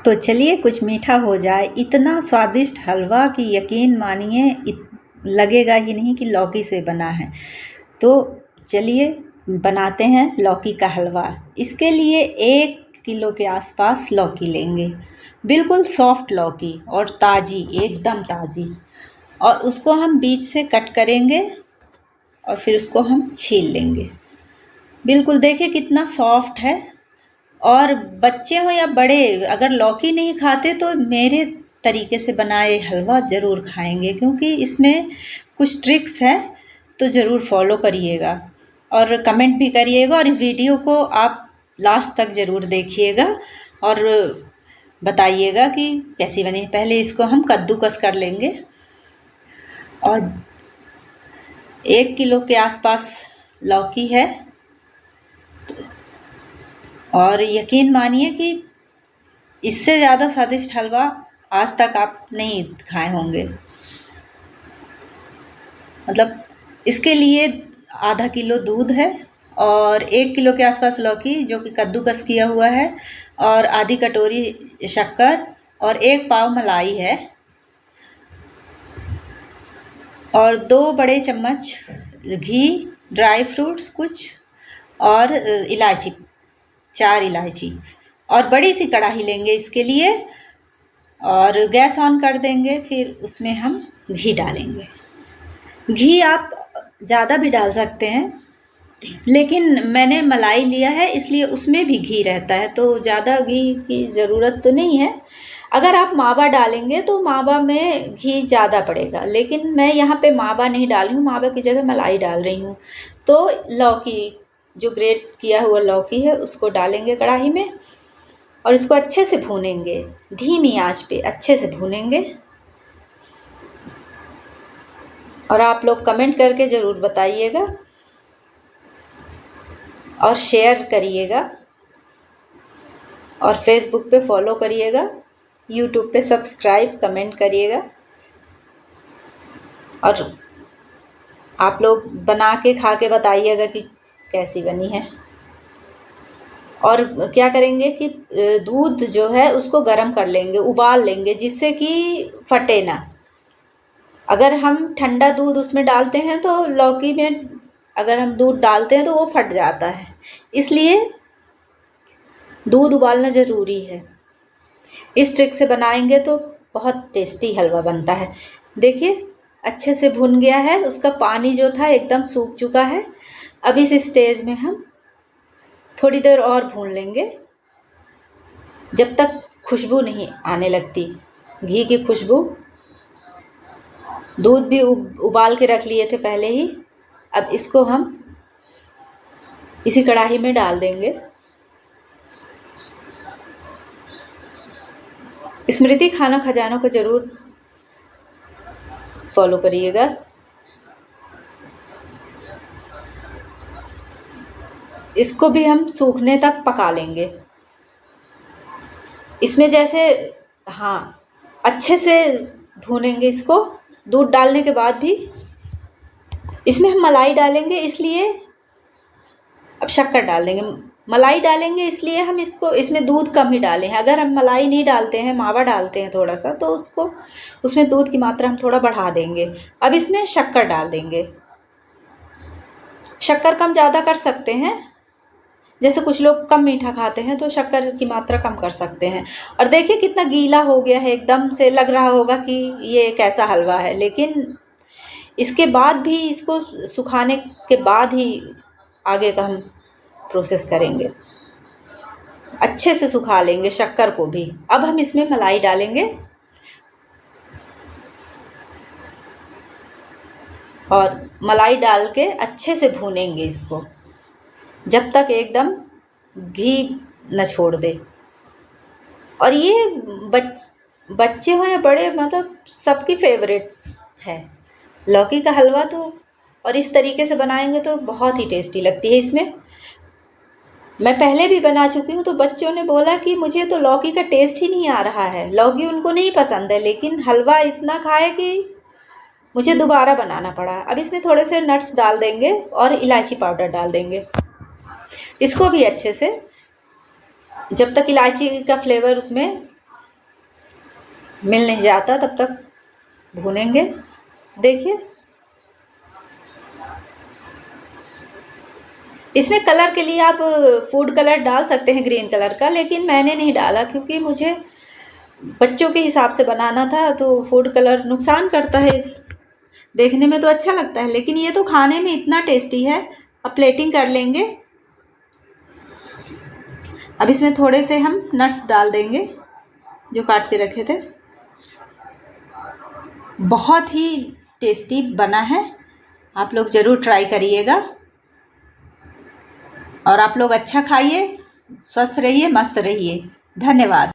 तो चलिए कुछ मीठा हो जाए। इतना स्वादिष्ट हलवा कि यकीन मानिए लगेगा ही नहीं कि लौकी से बना है। तो चलिए बनाते हैं लौकी का हलवा। इसके लिए 1 किलो के आसपास लौकी लेंगे, बिल्कुल सॉफ्ट लौकी और ताज़ी, एकदम ताज़ी। और उसको हम बीच से कट करेंगे और फिर उसको हम छील लेंगे। बिल्कुल देखिए कितना सॉफ्ट है। और बच्चे हो या बड़े, अगर लौकी नहीं खाते तो मेरे तरीके से बनाए हलवा ज़रूर खाएंगे, क्योंकि इसमें कुछ ट्रिक्स है, तो ज़रूर फॉलो करिएगा और कमेंट भी करिएगा। और इस वीडियो को आप लास्ट तक ज़रूर देखिएगा और बताइएगा कि कैसी बनी। पहले इसको हम कद्दूकस कर लेंगे और 1 किलो के आसपास लौकी है। और यकीन मानिए कि इससे ज़्यादा स्वादिष्ट हलवा आज तक आप नहीं खाए होंगे। मतलब इसके लिए आधा किलो दूध है और 1 किलो के आसपास लौकी जो कि कद्दूकस किया हुआ है, और आधी कटोरी शक्कर और 1 पाव मलाई है, और 2 बड़े चम्मच घी, ड्राई फ्रूट्स कुछ, और इलायची, 4 इलायची। और बड़ी सी कढ़ाई लेंगे इसके लिए और गैस ऑन कर देंगे। फिर उसमें हम घी डालेंगे। घी आप ज़्यादा भी डाल सकते हैं, लेकिन मैंने मलाई लिया है इसलिए उसमें भी घी रहता है, तो ज़्यादा घी की ज़रूरत तो नहीं है। अगर आप मावा डालेंगे तो मावा में घी ज़्यादा पड़ेगा, लेकिन मैं यहाँ पे मावा नहीं डाल रही हूँ, मावा की जगह मलाई डाल रही हूँ। तो लौकी, जो ग्रेट किया हुआ लौकी है, उसको डालेंगे कढ़ाई में और इसको अच्छे से भूनेंगे, धीमी आंच पे अच्छे से भूनेंगे। और आप लोग कमेंट करके ज़रूर बताइएगा और शेयर करिएगा और फेसबुक पे फॉलो करिएगा, यूट्यूब पे सब्सक्राइब, कमेंट करिएगा। और आप लोग बना के खा के बताइएगा कि कैसी बनी है। और क्या करेंगे कि दूध जो है उसको गर्म कर लेंगे, उबाल लेंगे, जिससे कि फटे ना। अगर हम ठंडा दूध उसमें डालते हैं तो लौकी में अगर हम दूध डालते हैं तो वो फट जाता है, इसलिए दूध उबालना ज़रूरी है। इस ट्रिक से बनाएंगे तो बहुत टेस्टी हलवा बनता है। देखिए अच्छे से भुन गया है, उसका पानी जो था एकदम सूख चुका है। अब इस स्टेज में हम थोड़ी देर और भून लेंगे, जब तक खुशबू नहीं आने लगती, घी की खुशबू। दूध भी उबाल के रख लिए थे पहले ही। अब इसको हम इसी कढ़ाई में डाल देंगे। स्मृति खाना खजाना को ज़रूर फॉलो करिएगा। इसको भी हम सूखने तक पका लेंगे। इसमें जैसे अच्छे से भूनेंगे इसको। दूध डालने के बाद भी इसमें हम मलाई डालेंगे, इसलिए अब शक्कर डाल देंगे। मलाई डालेंगे इसलिए हम इसमें दूध कम ही डाले हैं। अगर हम मलाई नहीं डालते हैं, मावा डालते हैं थोड़ा सा, तो उसमें दूध की मात्रा हम थोड़ा बढ़ा देंगे। अब इसमें शक्कर डाल देंगे। शक्कर कम ज़्यादा कर सकते हैं, जैसे कुछ लोग कम मीठा खाते हैं तो शक्कर की मात्रा कम कर सकते हैं। और देखिए कितना गीला हो गया है, एकदम से लग रहा होगा कि ये कैसा हलवा है, लेकिन इसके बाद भी इसको सुखाने के बाद ही आगे का हम प्रोसेस करेंगे। अच्छे से सुखा लेंगे शक्कर को भी। अब हम इसमें मलाई डालेंगे और मलाई डाल के अच्छे से भूनेंगे इसको, जब तक एकदम घी न छोड़ दे। और ये बच्चे हो या बड़े, मतलब सबकी फेवरेट है लौकी का हलवा। तो और इस तरीके से बनाएंगे तो बहुत ही टेस्टी लगती है। इसमें मैं पहले भी बना चुकी हूँ, तो बच्चों ने बोला कि मुझे तो लौकी का टेस्ट ही नहीं आ रहा है, लौकी उनको नहीं पसंद है, लेकिन हलवा इतना खाए कि मुझे दोबारा बनाना पड़ा। अब इसमें थोड़े से नट्स डाल देंगे और इलायची पाउडर डाल देंगे। इसको भी अच्छे से, जब तक इलायची का फ्लेवर उसमें मिल नहीं जाता तब तक भूनेंगे। देखिए इसमें कलर के लिए आप फूड कलर डाल सकते हैं ग्रीन कलर का, लेकिन मैंने नहीं डाला क्योंकि मुझे बच्चों के हिसाब से बनाना था, तो फूड कलर नुकसान करता है। इस देखने में तो अच्छा लगता है लेकिन ये तो खाने में इतना टेस्टी है। अब प्लेटिंग कर लेंगे। अब इसमें थोड़े से हम नट्स डाल देंगे जो काट के रखे थे। बहुत ही टेस्टी बना है, आप लोग ज़रूर ट्राई करिएगा। और आप लोग अच्छा खाइए, स्वस्थ रहिए, मस्त रहिए। धन्यवाद।